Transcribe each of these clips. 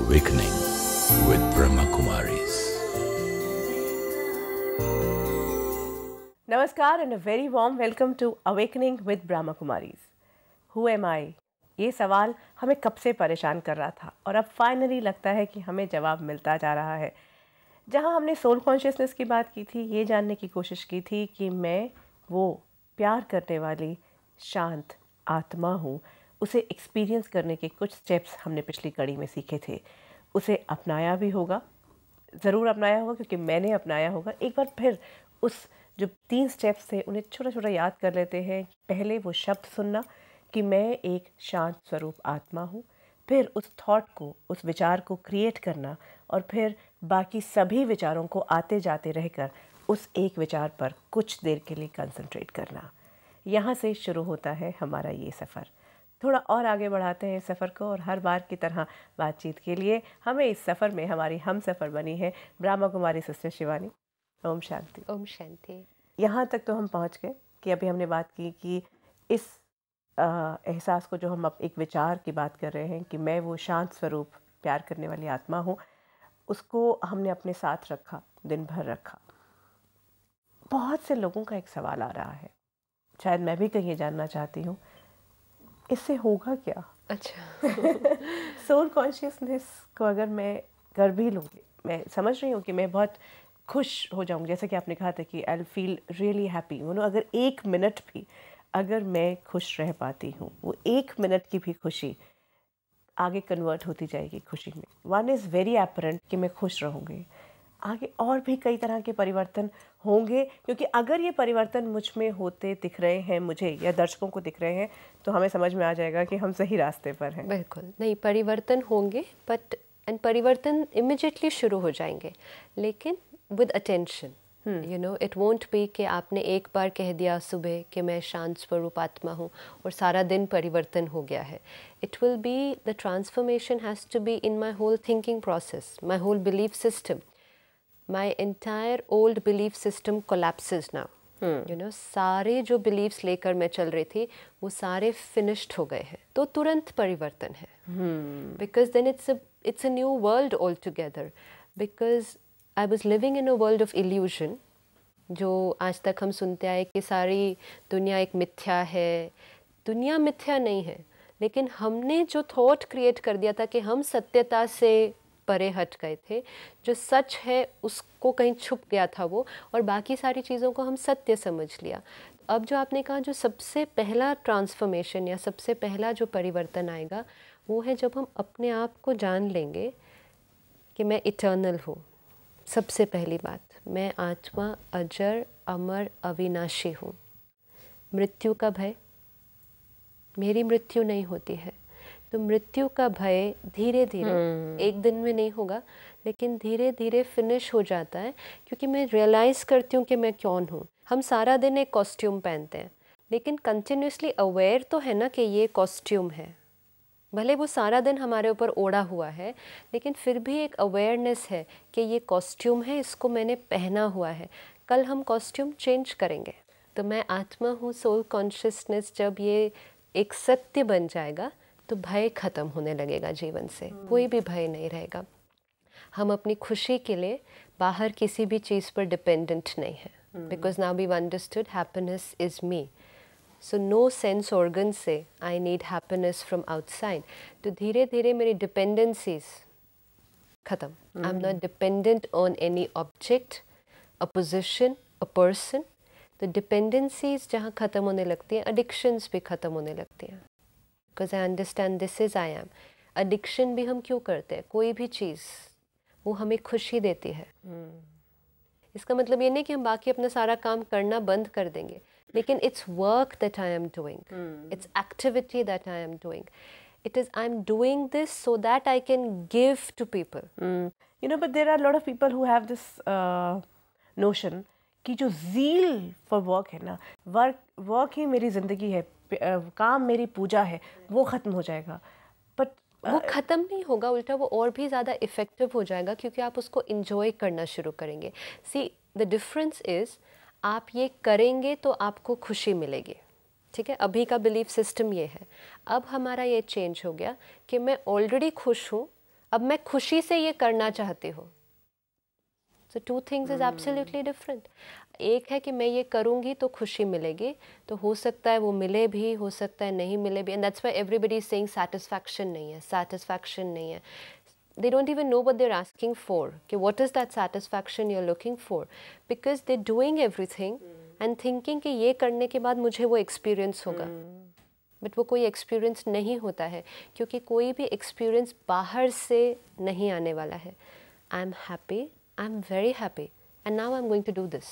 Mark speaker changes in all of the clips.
Speaker 1: Awakening with Brahma Kumaris.
Speaker 2: Namaskar and a very warm welcome to Awakening with Brahma Kumaris. Who am I? ये सवाल हमें कब से परेशान कर रहा था और अब फाइनली लगता है कि हमें जवाब मिलता जा रहा है। जहाँ हमने सोल कॉन्शियसनेस की बात की थी, ये जानने की कोशिश की थी कि मैं वो प्यार करने वाली शांत आत्मा हूँ, उसे एक्सपीरियंस करने के कुछ स्टेप्स हमने पिछली कड़ी में सीखे थे। उसे अपनाया भी होगा, ज़रूर अपनाया होगा, क्योंकि मैंने अपनाया होगा। एक बार फिर उस जो 3 स्टेप्स थे उन्हें छोटा छोटा याद कर लेते हैं। पहले वो शब्द सुनना कि मैं एक शांत स्वरूप आत्मा हूँ, फिर उस थॉट को, उस विचार को क्रिएट करना, और फिर बाकी सभी विचारों को आते जाते रहकर उस एक विचार पर कुछ देर के लिए कंसंट्रेट करना। यहाँ से शुरू होता है हमारा ये सफ़र। थोड़ा और आगे बढ़ाते हैं इस सफ़र को, और हर बार की तरह बातचीत के लिए हमें इस सफ़र में हमारी हम सफ़र बनी है ब्रह्मा कुमारी सिस्टर शिवानी। ओम शांति।
Speaker 3: ओम शांति।
Speaker 2: यहाँ तक तो हम पहुँच गए कि अभी हमने बात की कि इस एहसास को, जो हम अब एक विचार की बात कर रहे हैं कि मैं वो शांत स्वरूप प्यार करने वाली आत्मा हूँ, उसको हमने अपने साथ रखा, दिन भर रखा। बहुत से लोगों का एक सवाल आ रहा है, शायद मैं भी कहीं जानना चाहती हूँ, इससे होगा क्या?
Speaker 3: अच्छा।
Speaker 2: सोल कॉन्शियसनेस को अगर मैं कर भी लूँगी, मैं समझ रही हूँ कि मैं बहुत खुश हो जाऊँगी, जैसा कि आपने कहा था कि आई फील रियली हैप्पी। अगर 1 मिनट भी अगर मैं खुश रह पाती हूँ, वो 1 मिनट की भी खुशी आगे कन्वर्ट होती जाएगी खुशी में। वन इज़ वेरी एपरेंट कि मैं खुश रहूँगी, आगे और भी कई तरह के परिवर्तन होंगे, क्योंकि अगर ये परिवर्तन मुझ में होते दिख रहे हैं, मुझे या दर्शकों को दिख रहे हैं, तो हमें समझ में आ जाएगा कि हम सही रास्ते पर हैं।
Speaker 3: बिल्कुल नहीं, परिवर्तन होंगे, बट परिवर्तन इमिजिएटली शुरू हो जाएंगे, लेकिन with attention. It won't be कि आपने एक बार कह दिया सुबह कि मैं शांत स्वरूप आत्मा हूँ और सारा दिन परिवर्तन हो गया है। It will be the transformation has to be in my whole thinking process, my whole belief system. My entire old belief system collapses now. सारे जो beliefs लेकर मैं चल रही थी वो सारे finished हो गए हैं, तो तुरंत परिवर्तन है। Because then it's a new world altogether. Because I was living in a world of illusion, जो आज तक हम सुनते आए कि सारी दुनिया एक मिथ्या है। दुनिया मिथ्या नहीं है, लेकिन हमने जो थॉट क्रिएट कर दिया था कि हम सत्यता से परे हट गए थे, जो सच है उसको कहीं छुप गया था वो, और बाकी सारी चीज़ों को हम सत्य समझ लिया। अब जो आपने कहा, जो सबसे पहला ट्रांसफॉर्मेशन या सबसे पहला जो परिवर्तन आएगा, वो है जब हम अपने आप को जान लेंगे कि मैं इटर्नल हूँ। सबसे पहली बात, मैं आत्मा अजर अमर अविनाशी हूँ। मृत्यु का भय, मेरी मृत्यु नहीं होती है, तो मृत्यु का भय धीरे धीरे, एक दिन में नहीं होगा, लेकिन धीरे धीरे फिनिश हो जाता है, क्योंकि मैं रियलाइज़ करती हूँ कि मैं कौन हूँ। हम सारा दिन एक कॉस्ट्यूम पहनते हैं, लेकिन कंटिन्यूसली अवेयर तो है ना कि ये कॉस्ट्यूम है। भले वो सारा दिन हमारे ऊपर ओढ़ा हुआ है, लेकिन फिर भी एक अवेयरनेस है कि ये कॉस्ट्यूम है, इसको मैंने पहना हुआ है। कल हम कॉस्ट्यूम चेंज करेंगे। तो मैं आत्मा हूँ, सोल कॉन्शियसनेस जब ये एक सत्य बन जाएगा, तो भय ख़त्म होने लगेगा जीवन से। कोई भी भय नहीं रहेगा। हम अपनी खुशी के लिए बाहर किसी भी चीज़ पर डिपेंडेंट नहीं है, because now we understood happiness is me. So no sense organ से I need happiness from outside. तो धीरे धीरे मेरी डिपेंडेंसीज ख़त्म। I am not dependent on any object, a position, a person. तो डिपेंडेंसीज जहाँ ख़त्म होने लगती हैं, एडिक्शंस भी ख़त्म होने लगती हैं। Because I understand this is I M. Addiction भी हम क्यों करते हैं? कोई भी चीज़ वो हमें खुशी देती है। इसका मतलब ये नहीं कि हम बाकी अपना सारा काम करना बंद कर देंगे, लेकिन it's work that I am doing, it's activity that I am doing, it is I am doing this so that I can give to people.
Speaker 2: But there are lot of people who have this notion कि जो zeal for work है ना, work ही मेरी ज़िंदगी है, काम मेरी पूजा है, वो ख़त्म हो जाएगा। बट
Speaker 3: वो ख़त्म नहीं होगा, उल्टा वो और भी ज़्यादा इफ़ेक्टिव हो जाएगा, क्योंकि आप उसको इंजॉय करना शुरू करेंगे। सी द डिफरेंस इज़, आप ये करेंगे तो आपको खुशी मिलेगी, ठीक है? अभी का बिलीफ सिस्टम ये है। अब हमारा ये चेंज हो गया कि मैं ऑलरेडी खुश हूँ, अब मैं खुशी से ये करना चाहती हूँ। So two things is absolutely different. एक है कि मैं ये करूँगी तो खुशी मिलेगी, तो हो सकता है वो मिले भी, हो सकता है नहीं मिले भी, and that's why everybody is saying satisfaction नहीं है, satisfaction नहीं है. They don't even know what they're asking for. कि what is that satisfaction you're looking for? Because they're doing everything and thinking कि ये करने के बाद मुझे वो experience होगा. बट वो कोई एक्सपीरियंस नहीं होता है, क्योंकि कोई भी एक्सपीरियंस बाहर से नहीं आने वाला है. I am happy, I am very happy and now I am going to do this,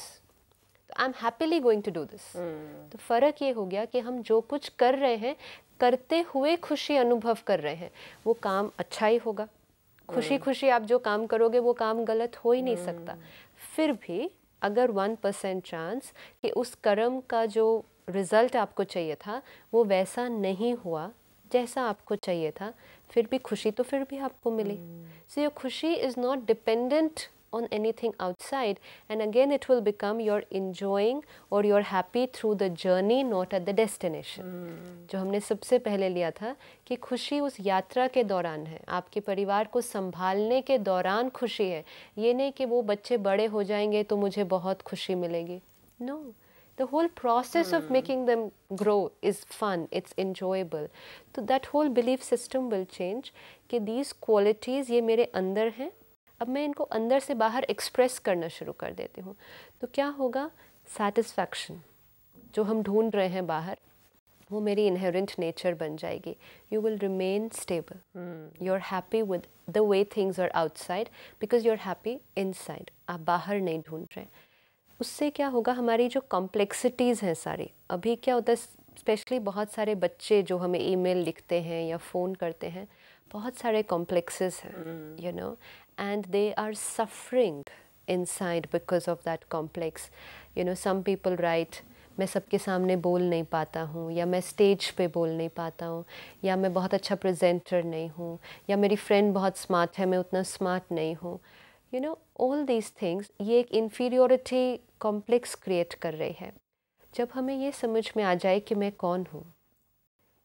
Speaker 3: I am happily going to do this. तो फ़र्क ये हो गया कि हम जो कुछ कर रहे हैं, करते हुए खुशी अनुभव कर रहे हैं. वो काम अच्छा ही होगा, खुशी खुशी आप जो काम करोगे वो काम गलत हो ही नहीं सकता. फिर भी अगर 1% चांस कि उस कर्म का जो रिज़ल्ट आपको चाहिए था वो वैसा नहीं हुआ जैसा आपको चाहिए था, फिर भी खुशी तो फिर भी आपको मिली. सो योर खुशी is not dependent on anything outside, and again it will become you're enjoying or you're happy through the journey, not at the destination. जो हमने सबसे पहले लिया था कि खुशी उस यात्रा के दौरान है, आपके परिवार को संभालने के दौरान खुशी है. ये नहीं कि वो बच्चे बड़े हो जाएंगे तो मुझे बहुत खुशी मिलेगी. No, the whole process of making them grow is fun, it's enjoyable. So that whole belief system will change कि these qualities ये मेरे अंदर हैं, अब मैं इनको अंदर से बाहर एक्सप्रेस करना शुरू कर देती हूँ. तो क्या होगा, सेटिस्फैक्शन जो हम ढूंढ रहे हैं बाहर, वो मेरी इनहेरेंट नेचर बन जाएगी. You will remain stable, you are happy with the way things are outside because you are happy inside. आप बाहर नहीं ढूंढ रहे. उससे क्या होगा, हमारी जो कॉम्प्लेक्सिटीज़ हैं सारी, अभी क्या होता है स्पेशली बहुत सारे बच्चे जो हमें ईमेल लिखते हैं या फ़ोन करते हैं, बहुत सारे कॉम्प्लेक्सेस हैं, you know, and they are suffering inside because of that complex. You know, some people write, मैं सबके सामने बोल नहीं पाता हूँ, या मैं स्टेज पे बोल नहीं पाता हूँ, या मैं बहुत अच्छा प्रेजेंटर नहीं हूँ, या मेरी फ्रेंड बहुत स्मार्ट है, मैं उतना स्मार्ट नहीं हूँ. You know, all these things ये एक inferiority complex क्रिएट कर रही है. जब हमें ये समझ में आ जाए कि मैं कौन हूँ,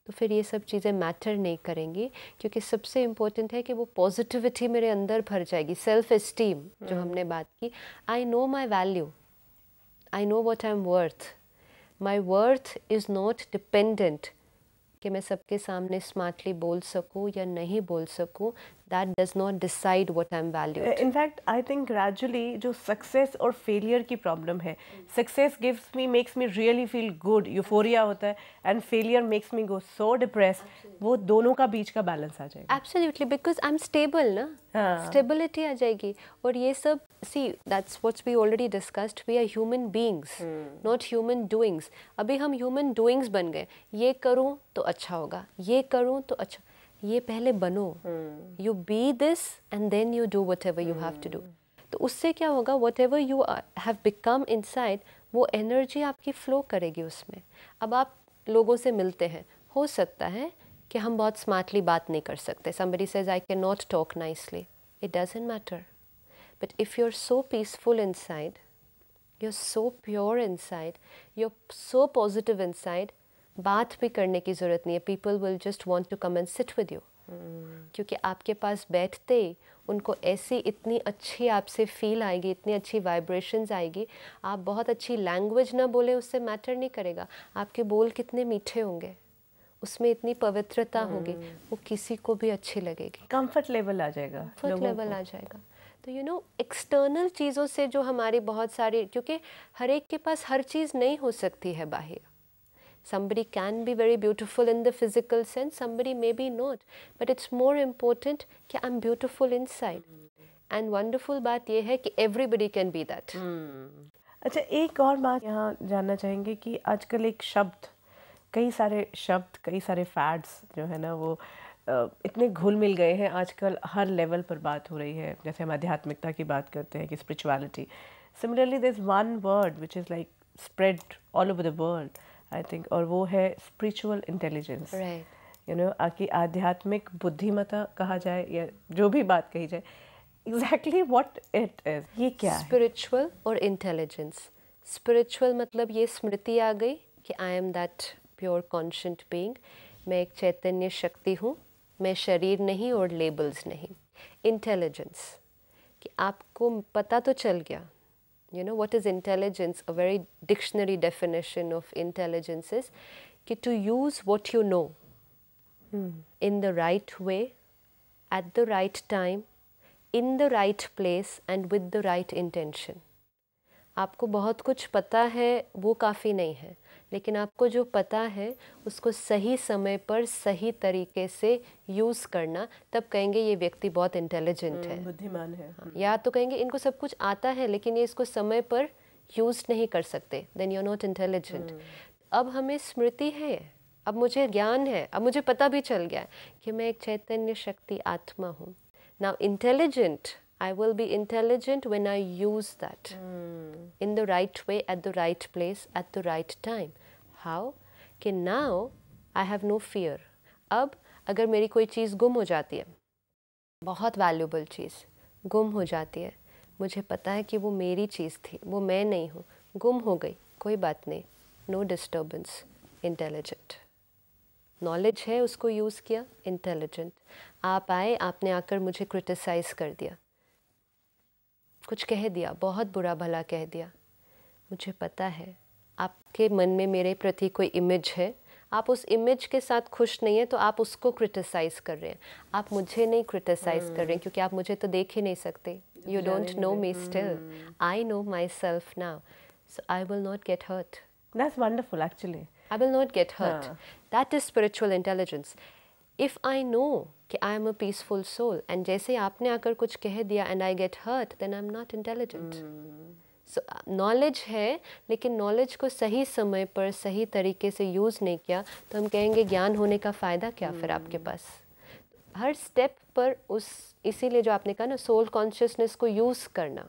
Speaker 3: तो फिर ये सब चीज़ें मैटर नहीं करेंगी, क्योंकि सबसे इम्पोर्टेंट है कि वो पॉजिटिविटी मेरे अंदर भर जाएगी. सेल्फ एस्टीम जो हमने बात की, आई know my value, I know what I am worth. My worth is not dependent कि मैं सबके सामने स्मार्टली बोल सकूं या नहीं बोल सकूं. That does not decide what I am valued.
Speaker 2: In fact I think gradually जो सक्सेस और फेलियर की प्रॉब्लम है, success gives me, makes me really feel good, euphoria होता है, and failure makes me go so depress. वो दोनों का बीच का बैलेंस आ जाएगा.
Speaker 3: Absolutely, because I am stable ना, स्टेबिलिटी आ जाएगी. और ये सब, see that's what's we already discussed, we are human beings, not human doings. अभी हम ह्यूमन डूइंग्स बन गए, ये करूँ तो अच्छा होगा, ये करूँ तो अच्छा. ये पहले बनो, you be this and then you do whatever you have to do. तो उससे क्या होगा, whatever you have become inside, वो एनर्जी आपकी फ्लो करेगी उसमें. अब आप लोगों से मिलते हैं, हो सकता है कि हम बहुत स्मार्टली बात नहीं कर सकते. somebody says I cannot talk nicely, it doesn't matter, but if you're so peaceful inside, you're so pure inside, you're so positive inside, बात भी करने की ज़रूरत नहीं है. People will just want to come and sit with you, क्योंकि आपके पास बैठते ही उनको ऐसी इतनी अच्छी आपसे फील आएगी, इतनी अच्छी वाइब्रेशंस आएगी. आप बहुत अच्छी लैंग्वेज ना बोले, उससे मैटर नहीं करेगा. आपके बोल कितने मीठे होंगे, उसमें इतनी पवित्रता होगी, वो किसी को भी अच्छी लगेगी.
Speaker 2: कंफर्ट लेवल आ जाएगा,
Speaker 3: कंफर्ट लेवल आ जाएगा. तो यू नो, एक्सटर्नल चीज़ों से जो हमारी बहुत सारी, क्योंकि हर एक के पास हर चीज़ नहीं हो सकती है बाहर. Somebody can be very beautiful in the physical sense, somebody maybe not, but it's more important कि I'm beautiful inside. And wonderful बात ये है कि everybody can be that.
Speaker 2: अच्छा, एक और बात यहाँ जानना चाहेंगे कि आजकल एक शब्द, कई सारे फैड्स जो है ना, वो इतने घुल मिल गए हैं आजकल. हर लेवल पर बात हो रही है. जैसे हम आध्यात्मिकता की बात करते हैं कि spirituality, similarly there is one word which is like spread all over the world, I think, और वो है स्पिरिचुअल इंटेलिजेंस. यू नो, कि आध्यात्मिक बुद्धिमत्ता कहा जाए या जो भी बात कही जाए, एग्जैक्टली व्हाट इट इज, ये क्या है?
Speaker 3: स्पिरिचुअल और इंटेलिजेंस. स्पिरिचुअल मतलब ये स्मृति आ गई कि I M that pure conscient being, मैं एक चैतन्य शक्ति हूँ, मैं शरीर नहीं और लेबल्स नहीं. इंटेलिजेंस, कि आपको पता तो चल गया. You know, what is intelligence? A very dictionary definition of intelligence is to use what you know in the right way, at the right time, in the right place and with the right intention. आपको बहुत कुछ पता है वो काफ़ी नहीं है, लेकिन आपको जो पता है उसको सही समय पर सही तरीके से यूज़ करना, तब कहेंगे ये व्यक्ति बहुत इंटेलिजेंट है,
Speaker 2: बुद्धिमान है.
Speaker 3: या तो कहेंगे इनको सब कुछ आता है लेकिन ये इसको समय पर यूज़ नहीं कर सकते, then you are not intelligent. अब हमें स्मृति है, अब मुझे ज्ञान है, अब मुझे पता भी चल गया कि मैं एक चैतन्य शक्ति आत्मा हूँ. Now intelligent, I will be intelligent when I use that in the right way, at the right place, at the right time. How? कि now I have no fear. अब अगर मेरी कोई चीज़ गुम हो जाती है, बहुत वैल्यूबल चीज़ गुम हो जाती है, मुझे पता है कि वो मेरी चीज़ थी, वो मैं नहीं हूँ, गुम हो गई, कोई बात नहीं, नो डिस्टर्बेंस, इंटेलिजेंट. नॉलेज है, उसको यूज़ किया, इंटेलिजेंट. आप आए, आपने आकर मुझे क्रिटिसाइज़ कर दिया, कुछ कह दिया, बहुत बुरा भला कह दिया, मुझे पता है आपके मन में मेरे प्रति कोई इमेज है, आप उस इमेज के साथ खुश नहीं है तो आप उसको क्रिटिसाइज़ कर रहे हैं, आप मुझे नहीं क्रिटिसाइज़ कर रहे हैं क्योंकि आप मुझे तो देख ही नहीं सकते. You don't know me still, I know myself now, so I will not get hurt.
Speaker 2: That's wonderful actually.
Speaker 3: I will not get hurt. That is spiritual intelligence. If I know कि I am a peaceful soul and जैसे आपने आकर कुछ कह दिया and I get hurt, then I'm not intelligent. So knowledge है, लेकिन knowledge को सही समय पर सही तरीके से यूज़ नहीं किया तो हम कहेंगे ज्ञान होने का फ़ायदा क्या फिर आपके पास. हर स्टेप पर उस, इसीलिए जो आपने कहा ना, सोल कॉन्शियसनेस को यूज़ करना,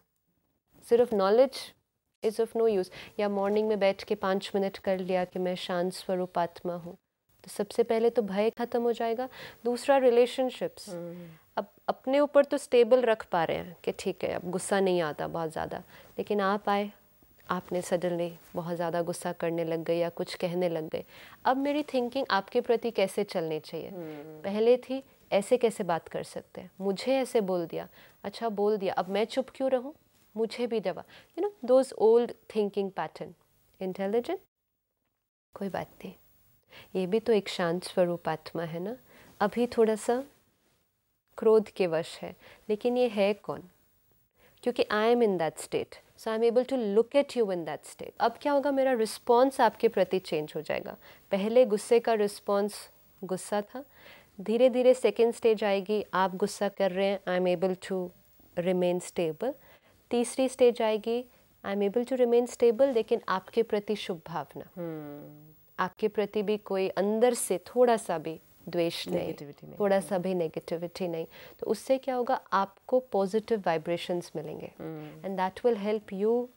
Speaker 3: सिर्फ knowledge is of no use. या मॉर्निंग में बैठ के 5 मिनट कर लिया कि मैं शांत स्वरूप आत्मा हूँ, तो सबसे पहले तो भय ख़त्म हो जाएगा. दूसरा रिलेशनशिप्स, अब अपने ऊपर तो स्टेबल रख पा रहे हैं कि ठीक है अब गुस्सा नहीं आता बहुत ज़्यादा, लेकिन आप आए, आपने सडनली बहुत ज़्यादा गुस्सा करने लग गए या कुछ कहने लग गए. अब मेरी थिंकिंग आपके प्रति कैसे चलनी चाहिए, पहले थी ऐसे कैसे बात कर सकते हैं, मुझे ऐसे बोल दिया, अच्छा बोल दिया, अब मैं चुप क्यों रहूं, मुझे भी दवा, you know those old thinking pattern. Intelligent, कोई बात नहीं, ये भी तो एक शांत स्वरूप आत्मा है ना, अभी थोड़ा सा क्रोध के वश है, लेकिन ये है कौन, क्योंकि I am in that state, so I am able to look at you in that state. अब क्या होगा, मेरा रिस्पॉन्स आपके प्रति चेंज हो जाएगा. पहले गुस्से का रिस्पॉन्स गुस्सा था, धीरे धीरे सेकेंड स्टेज आएगी, आप गुस्सा कर रहे हैं, I am able to remain stable. तीसरी स्टेज आएगी, I am able to remain stable, लेकिन आपके प्रति शुभ भावना, आपके प्रति भी कोई अंदर से थोड़ा सा भी द्वेष नहीं, थोड़ा सा भी नेगेटिविटी नहीं, तो उससे क्या होगा, आपको पॉजिटिव वाइब्रेशंस मिलेंगे and that will help you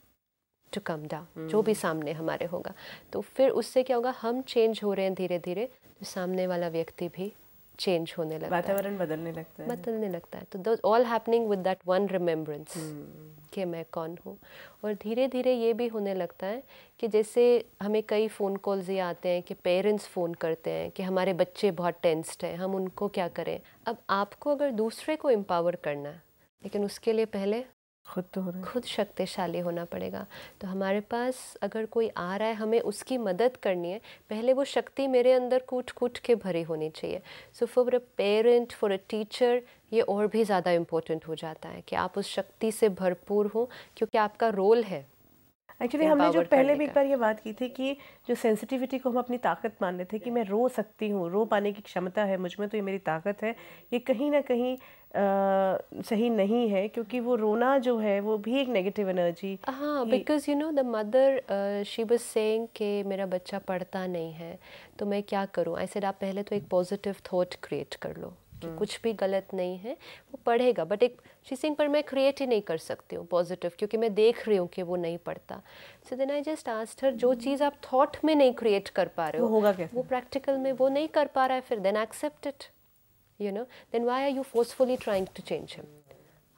Speaker 3: to calm down. जो भी सामने हमारे होगा, तो फिर उससे क्या होगा, हम चेंज हो रहे हैं धीरे धीरे, तो सामने वाला व्यक्ति भी चेंज होने लगता है,
Speaker 2: वातावरण बदलने लगता है.
Speaker 3: तो दो all happening with that one remembrance कि मैं कौन हूँ. और धीरे धीरे ये भी होने लगता है कि जैसे हमें कई फ़ोन कॉल्स ये आते हैं कि पेरेंट्स फ़ोन करते हैं कि हमारे बच्चे बहुत टेंस्ड हैं, हम उनको क्या करें. अब आपको अगर दूसरे को एम्पावर करना है, लेकिन उसके लिए पहले खुद शक्तिशाली होना पड़ेगा. तो हमारे पास अगर कोई आ रहा है, हमें उसकी मदद करनी है, पहले वो शक्ति मेरे अंदर कूट कूट के भरी होनी चाहिए. So for a parent, for a teacher, ये और भी ज़्यादा इम्पोर्टेंट हो जाता है कि आप उस शक्ति से भरपूर हों, क्योंकि आपका रोल है.
Speaker 2: एक्चुअली हमने जो पहले भी एक बार ये बात की थी कि जो सेंसिटिविटी को हम अपनी ताकत मान रहे थे कि मैं रो सकती हूँ, रो पाने की क्षमता है मुझ में, तो ये मेरी ताकत है, ये कहीं ना कहीं सही नहीं है, क्योंकि वो रोना जो है वो भी एक नेगेटिव एनर्जी.
Speaker 3: हाँ, because you know the mother she was saying कि मेरा बच्चा पढ़ता नहीं है तो मैं क्या करूँ. आई सेड आप पहले तो एक पॉजिटिव थॉट क्रिएट कर लो कि कुछ भी गलत नहीं है, वो पढ़ेगा, बट एक शीसिंग पर मैं क्रिएट ही नहीं कर सकती हूँ पॉजिटिव, क्योंकि मैं देख रही हूँ कि वो नहीं पढ़ता. So then I just asked her, जो चीज़ आप थॉट में नहीं क्रिएट कर पा रहे हो,
Speaker 2: होगा कैसे,
Speaker 3: वो प्रैक्टिकल में वो नहीं कर पा रहा है, फिर then accept it, you know, then why are you forcefully trying to change him.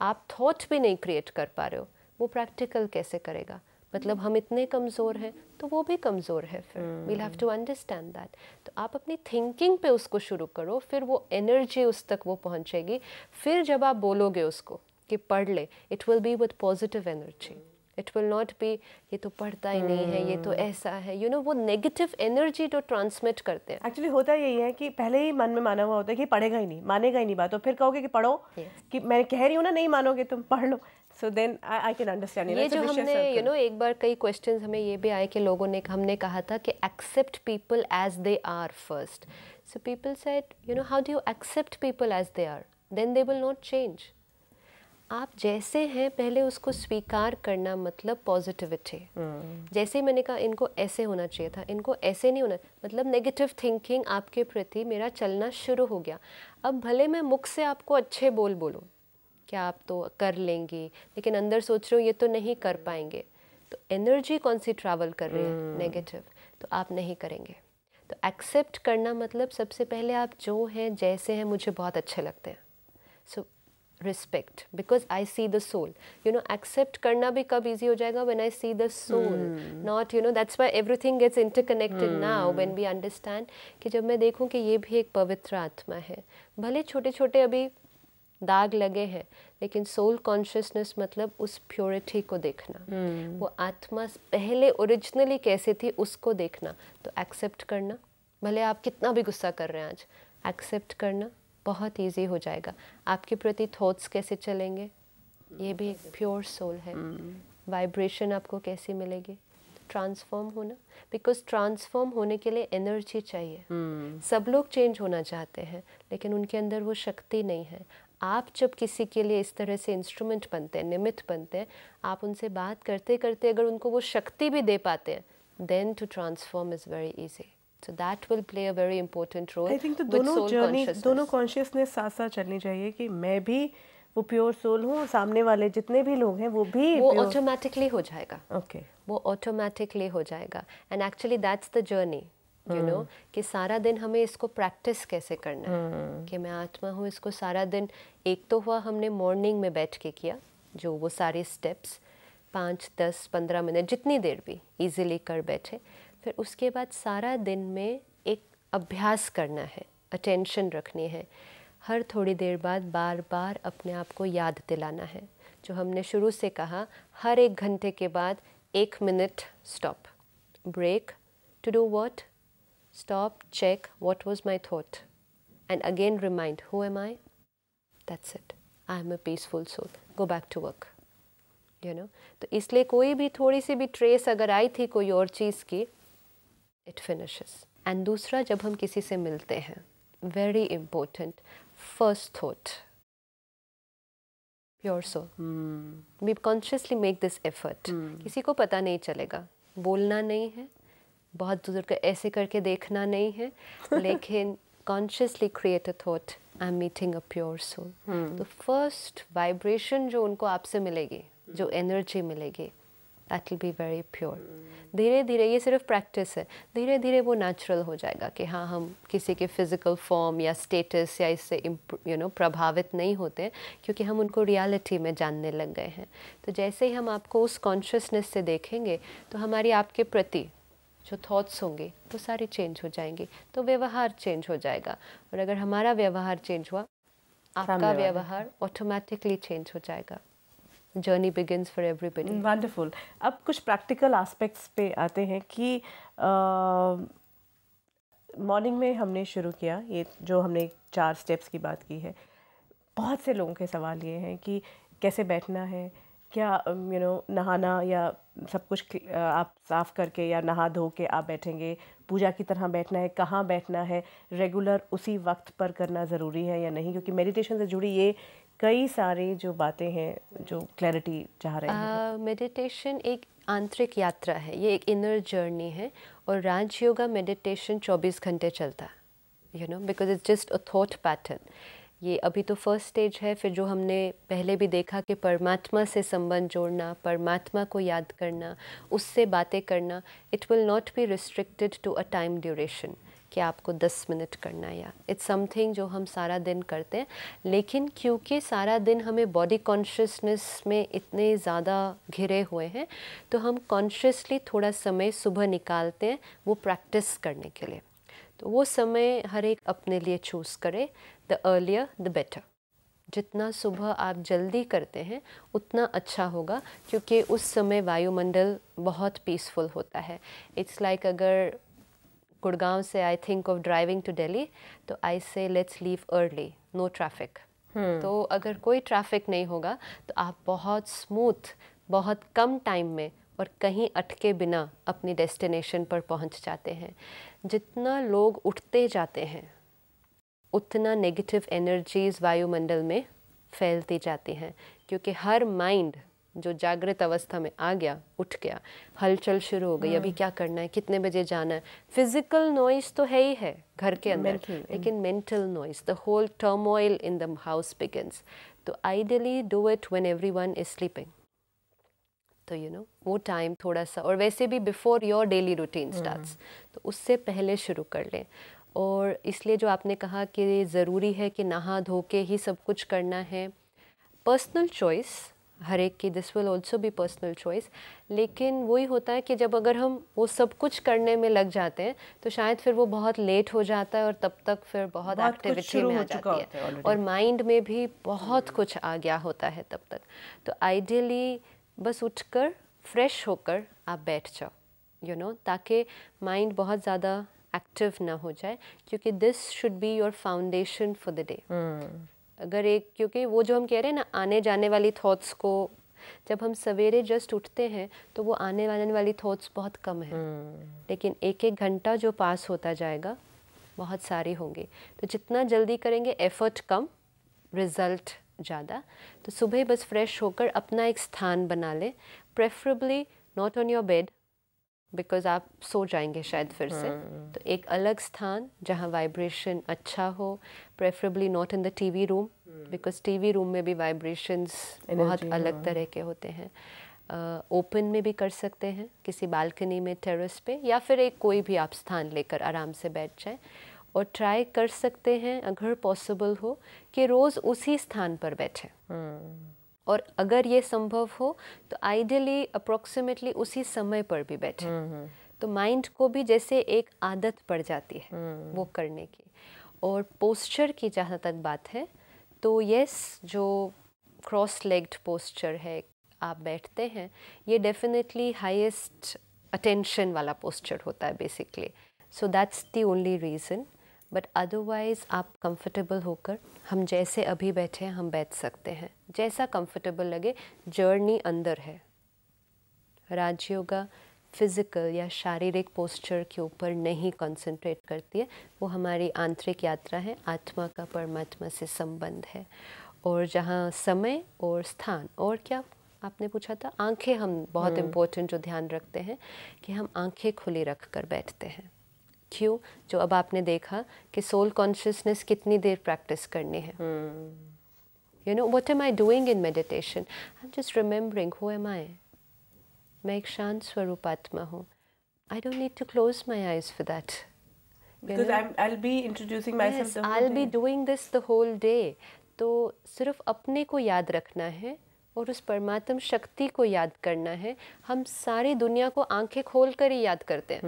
Speaker 3: आप थॉट भी नहीं क्रिएट कर पा रहे हो, वो प्रैक्टिकल कैसे करेगा. मतलब हम इतने कमज़ोर हैं तो वो भी कमज़ोर है, फिर we'll have to understand that. तो आप अपनी थिंकिंग पे उसको शुरू करो, फिर वो एनर्जी उस तक वो पहुंचेगी। फिर जब आप बोलोगे उसको कि पढ़ ले, it will be with positive energy, it will not B ये तो पढ़ता ही नहीं है, ये तो ऐसा है, यू नो, वो नेगेटिव एनर्जी तो ट्रांसमिट करते हैं।
Speaker 2: एक्चुअली होता यही है कि पहले ही मन में माना हुआ होता है कि पढ़ेगा ही नहीं, मानेगा ही नहीं बात, तो फिर कहोगे कि पढ़ो, कि मैं कह रही हूँ ना नहीं मानोगे तुम, पढ़ लो। So then I can understand.
Speaker 3: ये जो हमने यू नो एक बार कई क्वेश्चंस हमें ये भी आए कि लोगों ने हमने कहा था कि accept people as they are first. So people said you know how do you accept people as they are, then they will not change. आप जैसे हैं पहले उसको स्वीकार करना, मतलब पॉजिटिविटी। जैसे ही मैंने कहा इनको ऐसे होना चाहिए था, इनको ऐसे नहीं होना, मतलब नेगेटिव थिंकिंग आपके प्रति मेरा चलना शुरू हो गया। अब भले मैं मुख से आपको अच्छे बोल बोलूँ कि आप तो कर लेंगी, लेकिन अंदर सोच रहे हो ये तो नहीं कर पाएंगे, तो एनर्जी कौन सी ट्रैवल कर रही है नेगेटिव, तो आप नहीं करेंगे। तो एक्सेप्ट करना मतलब सबसे पहले आप जो हैं जैसे हैं मुझे बहुत अच्छे लगते हैं, so respect because I see the soul. You know accept करना भी कब ईजी हो जाएगा, when I see the soul, not you know, that's why everything gets interconnected now when we understand कि जब मैं देखूं कि ये भी एक पवित्र आत्मा है, भले छोटे छोटे अभी दाग लगे हैं, लेकिन सोल कॉन्शियसनेस मतलब उस प्योरिटी को देखना, वो आत्मा पहले ओरिजिनली कैसे थी उसको देखना। तो एक्सेप्ट करना, भले आप कितना भी गुस्सा कर रहे हैं आज, एक्सेप्ट करना बहुत इजी हो जाएगा। आपके प्रति थॉट्स कैसे चलेंगे, ये भी एक प्योर सोल है। वाइब्रेशन आपको कैसी मिलेगी, ट्रांसफॉर्म होना, बिकॉज ट्रांसफॉर्म होने के लिए एनर्जी चाहिए। सब लोग चेंज होना चाहते हैं, लेकिन उनके अंदर वो शक्ति नहीं है। आप जब किसी के लिए इस तरह से इंस्ट्रूमेंट बनते हैं, निमित्त बनते हैं, आप उनसे बात करते करते अगर उनको वो शक्ति भी दे पाते हैं, then to transform is very easy. So that will play a very important role.
Speaker 2: I think तो दोनों जर्नी, दोनों कॉन्शियसनेस साथ साथ चलनी चाहिए कि मैं भी वो प्योर सोल हूँ, सामने वाले जितने भी लोग हैं वो भी
Speaker 3: वो ऑटोमेटिकली हो जाएगा।
Speaker 2: ओके
Speaker 3: वो ऑटोमेटिकली हो जाएगा। And actually that's the journey, you know, कि सारा दिन हमें इसको प्रैक्टिस कैसे करना है कि मैं आत्मा हूँ। इसको सारा दिन, एक तो हुआ हमने मॉर्निंग में बैठ के किया जो वो सारे स्टेप्स 5, 10, 15 मिनट जितनी देर भी इजीली कर बैठे। फिर उसके बाद सारा दिन में एक अभ्यास करना है, अटेंशन रखनी है, हर थोड़ी देर बाद बार बार अपने आप को याद दिलाना है। जो हमने शुरू से कहा, हर 1 घंटे के बाद 1 minute stop, break, to do what, stop, check what was my thought and again remind who am I, that's it, I am a peaceful soul, go back to work, you know. तो इसलिए कोई भी थोड़ी सी भी trace अगर आई थी कोई और चीज़ की, इट फिनिशेस। एंड दूसरा, जब हम किसी से मिलते हैं, very important, first thought pure soul. We consciously make this effort. किसी को पता नहीं चलेगा, बोलना नहीं है, बहुत दूर का ऐसे करके देखना नहीं है, लेकिन consciously create a thought, I am meeting a pure soul. तो फर्स्ट वाइब्रेशन जो उनको आपसे मिलेगी, जो एनर्जी मिलेगी, that will be very pure. धीरे धीरे, ये सिर्फ प्रैक्टिस है, धीरे धीरे वो नेचुरल हो जाएगा कि हाँ, हम किसी के फिजिकल फॉर्म या स्टेटस या इससे यू नो प्रभावित नहीं होते, क्योंकि हम उनको रियलिटी में जानने लग गए हैं। तो जैसे ही हम आपको उस कॉन्शियसनेस से देखेंगे, तो हमारी आपके प्रति जो थॉट्स होंगे वो सारी चेंज हो जाएंगी, तो व्यवहार चेंज हो जाएगा। और अगर हमारा व्यवहार चेंज हुआ, आपका व्यवहार ऑटोमेटिकली चेंज हो जाएगा। Journey begins for everybody.
Speaker 2: Wonderful. अब कुछ प्रैक्टिकल एस्पेक्ट्स पे आते हैं कि मॉर्निंग में हमने शुरू किया, ये जो हमने 4 स्टेप्स की बात की है, बहुत से लोगों के सवाल ये हैं कि कैसे बैठना है, क्या यू नो नहाना या सब कुछ आप साफ़ करके या नहा धो के आप बैठेंगे, पूजा की तरह बैठना है, कहाँ बैठना है, रेगुलर उसी वक्त पर करना ज़रूरी है या नहीं, क्योंकि मेडिटेशन से जुड़ी ये कई सारी जो बातें हैं जो क्लैरिटी चाह रहे हैं।
Speaker 3: मेडिटेशन एक आंतरिक यात्रा है, ये एक इनर जर्नी है, और राज योगा मेडिटेशन 24 घंटे चलता है, you know, because it's just a thought pattern. ये अभी तो फर्स्ट स्टेज है। फिर जो हमने पहले भी देखा कि परमात्मा से संबंध जोड़ना, परमात्मा को याद करना, उससे बातें करना, it will not be restricted to a time duration. कि आपको 10 मिनट करना है, या इट्स समथिंग जो हम सारा दिन करते हैं। लेकिन क्योंकि सारा दिन हमें बॉडी कॉन्शियसनेस में इतने ज़्यादा घिरे हुए हैं, तो हम कॉन्शियसली थोड़ा समय सुबह निकालते हैं वो प्रैक्टिस करने के लिए। तो वो समय हर एक अपने लिए चूज़ करे, द अर्लियर द बेटर। जितना सुबह आप जल्दी करते हैं उतना अच्छा होगा, क्योंकि उस समय वायुमंडल बहुत पीसफुल होता है। इट्स लाइक अगर गुड़गांव से I think of driving to Delhi, तो I say let's leave early, no traffic. तो अगर कोई ट्रैफिक नहीं होगा तो आप बहुत स्मूथ, बहुत कम टाइम में और कहीं अटके बिना अपनी डेस्टिनेशन पर पहुंच जाते हैं। जितना लोग उठते जाते हैं उतना नेगेटिव एनर्जीज वायुमंडल में फैलती जाती हैं, क्योंकि हर माइंड जो जागृत अवस्था में आ गया, उठ गया, हलचल शुरू हो गई, अभी क्या करना है, कितने बजे जाना है। फिजिकल नॉइज तो है ही है घर के अंदर, लेकिन mental noise, the whole turmoil in the house begins. तो ideally do it when everyone is sleeping. तो वो टाइम थोड़ा सा, और वैसे भी before your daily routine starts, तो उससे पहले शुरू कर लें। और इसलिए जो आपने कहा कि ज़रूरी है कि नहा धो के ही सब कुछ करना है, पर्सनल चॉइस हर एक की, this will also be personal choice. लेकिन वही होता है कि जब अगर हम वो सब कुछ करने में लग जाते हैं तो शायद फिर वो बहुत लेट हो जाता है, और तब तक फिर बहुत एक्टिविटी में आ जाती है, और माइंड में भी बहुत कुछ आ गया होता है तब तक। तो आइडियली बस उठकर फ्रेश होकर आप बैठ जाओ, ताकि माइंड बहुत ज़्यादा एक्टिव ना हो जाए, क्योंकि this should be your foundation for the day. अगर क्योंकि वो जो हम कह रहे हैं ना, आने जाने वाली थॉट्स को, जब हम सवेरे जस्ट उठते हैं तो वो आने वाली थॉट्स बहुत कम है, लेकिन एक एक घंटा जो पास होता जाएगा बहुत सारी होंगी। तो जितना जल्दी करेंगे एफर्ट कम, रिजल्ट ज़्यादा। तो सुबह बस फ्रेश होकर अपना एक स्थान बना ले, preferably not on your bed, because आप सो जाएंगे शायद फिर से। तो एक अलग स्थान जहाँ वाइब्रेशन अच्छा हो, preferably not in the TV room, because TV room में भी वाइब्रेशंस बहुत अलग तरह के होते हैं। ओपन में भी कर सकते हैं, किसी बालकनी में, टेरेस पे, या फिर एक कोई भी आप स्थान लेकर आराम से बैठ जाए। और ट्राई कर सकते हैं अगर पॉसिबल हो कि रोज़ उसी स्थान पर बैठें, और अगर ये संभव हो तो आइडियली अप्रोक्सीमेटली उसी समय पर भी बैठे। तो माइंड को भी जैसे एक आदत पड़ जाती है वो करने की। और पोस्चर की जहाँ तक बात है, तो यस, जो क्रॉस लेग्ड पोस्चर है आप बैठते हैं, ये डेफिनेटली हाईएस्ट अटेंशन वाला पोस्चर होता है basically. So that's the only reason. But otherwise आप कंफर्टेबल होकर, हम जैसे अभी बैठे हैं हम बैठ सकते हैं, जैसा कंफर्टेबल लगे। जर्नी अंदर है। राजयोगा फिज़िकल या शारीरिक पोस्चर के ऊपर नहीं कंसंट्रेट करती है, वो हमारी आंतरिक यात्रा है, आत्मा का परमात्मा से संबंध है। और जहाँ समय और स्थान, और क्या आपने पूछा था, आंखें हम बहुत इम्पोर्टेंट जो ध्यान रखते हैं कि हम आंखें खुली रख कर बैठते हैं। क्यों? जो अब आपने देखा कि सोल कॉन्शियसनेस कितनी देर प्रैक्टिस करनी है। What am I doing in meditation? I am just remembering who am I. मैं एक शांत स्वरूप आत्मा हूँ। I don't need to close my eyes for that,
Speaker 2: because I'll be introducing myself
Speaker 3: yes,
Speaker 2: the whole
Speaker 3: I'll
Speaker 2: day.
Speaker 3: be doing this the whole day. तो सिर्फ अपने को याद रखना है और उस परमात्म शक्ति को याद करना है। हम सारी दुनिया को आंखें खोल कर ही याद करते हैं,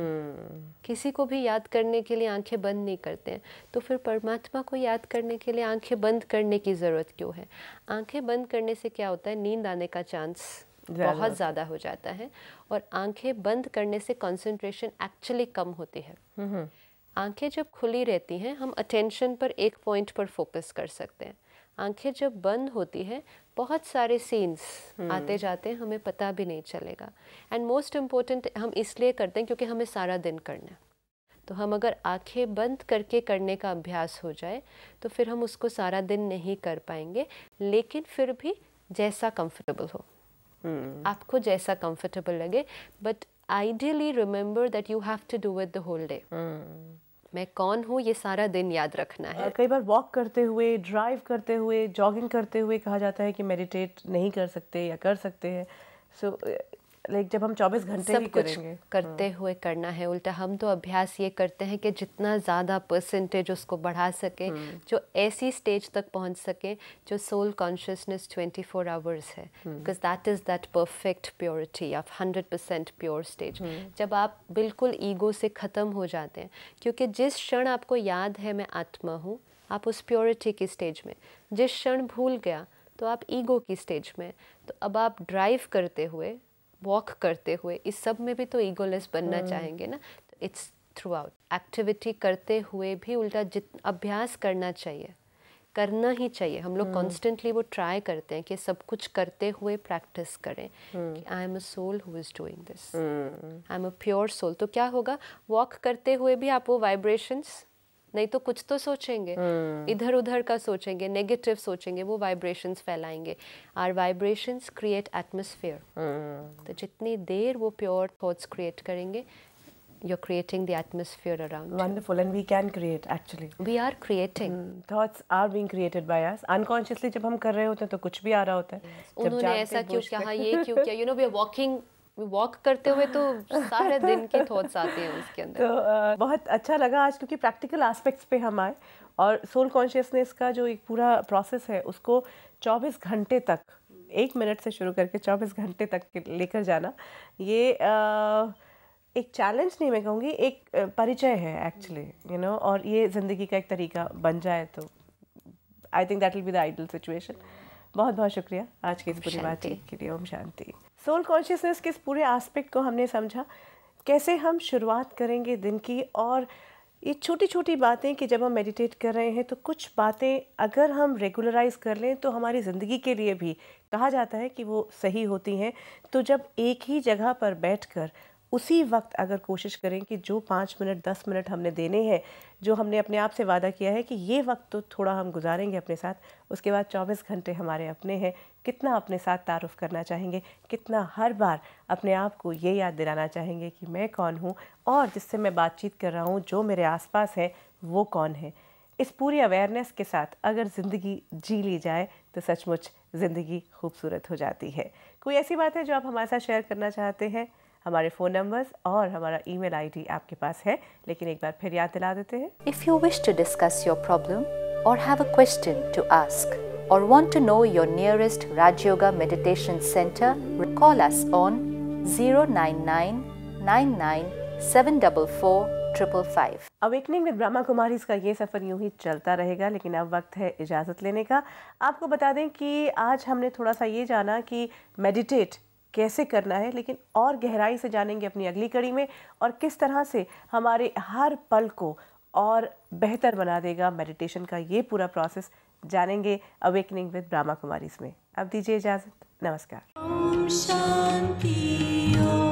Speaker 3: किसी को भी याद करने के लिए आंखें बंद नहीं करते हैं। तो फिर परमात्मा को याद करने के लिए आंखें बंद करने की ज़रूरत क्यों है? आंखें बंद करने से क्या होता है, नींद आने का चांस बहुत ज़्यादा हो जाता है, और आंखें बंद करने से कंसंट्रेशन एक्चुअली कम होती है। आंखें जब खुली रहती हैं हम अटेंशन पर एक पॉइंट पर फोकस कर सकते हैं। आंखें जब बंद होती हैं बहुत सारे सीन्स आते जाते हैं, हमें पता भी नहीं चलेगा। एंड मोस्ट इम्पोर्टेंट हम इसलिए करते हैं क्योंकि हमें सारा दिन करना है। तो हम अगर आंखें बंद करके करने का अभ्यास हो जाए तो फिर हम उसको सारा दिन नहीं कर पाएंगे, लेकिन फिर भी जैसा कंफर्टेबल हो, आपको जैसा कंफर्टेबल लगे। But ideally remember that you have to do it the whole day. मैं कौन हूँ ये सारा दिन याद रखना है।
Speaker 2: कई बार वॉक करते हुए, ड्राइव करते हुए, जॉगिंग करते हुए कहा जाता है कि मेडिटेट नहीं कर सकते या कर सकते हैं। सो लाइक जब हम 24 घंटे ही
Speaker 3: सब कुछ
Speaker 2: करेंगे
Speaker 3: करते हुए करना है। उल्टा हम तो अभ्यास ये करते हैं कि जितना ज़्यादा परसेंटेज उसको बढ़ा सके, जो ऐसी स्टेज तक पहुंच सके जो सोल कॉन्शियसनेस 24 आवर्स है, because that is that perfect purity of 100% pure stage, जब आप बिल्कुल ईगो से ख़त्म हो जाते हैं। क्योंकि जिस क्षण आपको याद है मैं आत्मा हूँ, आप उस प्योरिटी की स्टेज में, जिस क्षण भूल गया तो आप ईगो की स्टेज में। तो अब आप ड्राइव करते हुए, वॉक करते हुए, इस सब में भी तो ईगोलेस बनना चाहेंगे ना। तो इट्स थ्रू आउट एक्टिविटी करते हुए भी उल्टा अभ्यास करना चाहिए, करना ही चाहिए। हम लोग कॉन्स्टेंटली वो ट्राई करते हैं कि सब कुछ करते हुए प्रैक्टिस करें कि I am a soul who is doing this, I am a pure soul. तो क्या होगा, वॉक करते हुए भी आप वो वाइब्रेशंस, नहीं तो कुछ तो सोचेंगे, इधर उधर का सोचेंगे, नेगेटिव सोचेंगे, वो वाइब्रेशंस फैलाएंगे। Our vibrations create atmosphere. तो जितनी देर वो प्योर थॉट्स क्रिएट करेंगे, you're creating the atmosphere around you.
Speaker 2: Wonderful, and we can create actually.
Speaker 3: We are creating.
Speaker 2: Thoughts are being created by us. Unconsciously जब हम कर रहे होते हैं तो कुछ भी आ रहा होता है। जब
Speaker 3: उन्होंने ऐसा क्यों कहा, ये क्यों किया, you know, we are walking, walk करते हुए तो सारे दिन के थॉट्स आते हैं उसके अंदर।
Speaker 2: तो बहुत अच्छा लगा आज, क्योंकि प्रैक्टिकल एस्पेक्ट्स पे हम आए और सोल कॉन्शियसनेस का जो एक पूरा प्रोसेस है उसको 24 घंटे तक, 1 मिनट से शुरू करके 24 घंटे तक लेकर जाना, ये एक चैलेंज नहीं, मैं कहूँगी एक परिचय है एक्चुअली, यू नो, और ये ज़िंदगी का एक तरीका बन जाए तो I think that will be the ideal situation. बहुत बहुत शुक्रिया आज की इस पूरी बातचीत के लिए। ओम शांति। सोल कॉन्शियसनेस के इस पूरे एस्पेक्ट को हमने समझा, कैसे हम शुरुआत करेंगे दिन की, और ये छोटी छोटी बातें कि जब हम मेडिटेट कर रहे हैं तो कुछ बातें अगर हम रेगुलराइज कर लें तो हमारी ज़िंदगी के लिए भी कहा जाता है कि वो सही होती हैं। तो जब एक ही जगह पर बैठकर उसी वक्त अगर कोशिश करें कि जो 5 मिनट 10 मिनट हमने देने हैं, जो हमने अपने आप से वादा किया है कि ये वक्त तो थोड़ा हम गुजारेंगे अपने साथ, उसके बाद 24 घंटे हमारे अपने हैं, कितना अपने साथ तारुफ करना चाहेंगे, कितना हर बार अपने आप को ये याद दिलाना चाहेंगे कि मैं कौन हूँ और जिससे मैं बातचीत कर रहा हूँ, जो मेरे आसपास है वो कौन है। इस पूरी अवेयरनेस के साथ अगर ज़िंदगी जी ली जाए तो सचमुच ज़िंदगी खूबसूरत हो जाती है। कोई ऐसी बात है जो आप हमारे साथ शेयर करना चाहते हैं, हमारे फ़ोन नंबर्स और हमारा ईमेल आईडी आपके पास है, लेकिन एक बार फिर याद दिला देते हैं।
Speaker 4: If you wish to discuss your problem or have a question to ask or want to know your nearest Raj Yoga Meditation Center, call us on 09999744555.
Speaker 2: Awakening with Brahma Kumaris का ये सफ़र यूं ही चलता रहेगा, लेकिन अब वक्त है इजाज़त लेने का। आपको बता दें कि आज हमने थोड़ा सा ये जाना कि मेडिटेट कैसे करना है, लेकिन और गहराई से जानेंगे अपनी अगली कड़ी में, और किस तरह से हमारे हर पल को और बेहतर बना देगा मेडिटेशन का ये पूरा प्रोसेस, जानेंगे अवेकनिंग विद ब्रह्मा कुमारीज में। अब दीजिए इजाज़त, नमस्कार।
Speaker 5: ओम शांति।